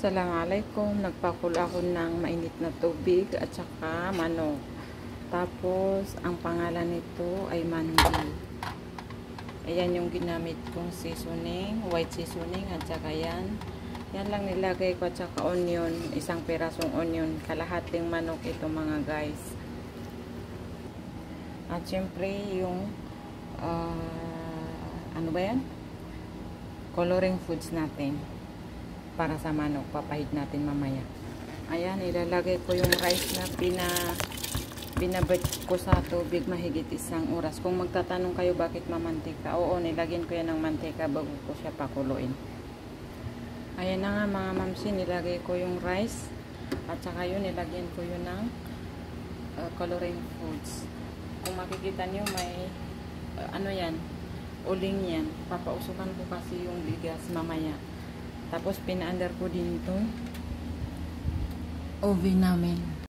Assalamualaikum. Nagpakulo ako ng mainit na tubig at saka manok. Tapos, ang pangalan nito ay mandi. Ayan yung ginamit kong seasoning, white seasoning at saka yan. Yan lang nilagay ko at saka onion, isang pirasong onion, kalahating manok ito mga guys. At syempre yung ano ba yan? Coloring foods natin para sa manok, papahid natin mamaya. Ayan, ilalagay ko yung rice na binabad ko sa tubig mahigit 1 oras. Kung magtatanong kayo bakit mamantika, oo, nilagyan ko yan ng mantika bago ko siya pakuluin. Ayan na nga mga mamsi, nilagay ko yung rice at saka yun, nilagyan ko yun ng coloring foods. Kung makikita nyo may ano yan, uling yan. Papausukan ko kasi yung bigas mamaya. Tapos pinaandar ko din itong oven namin.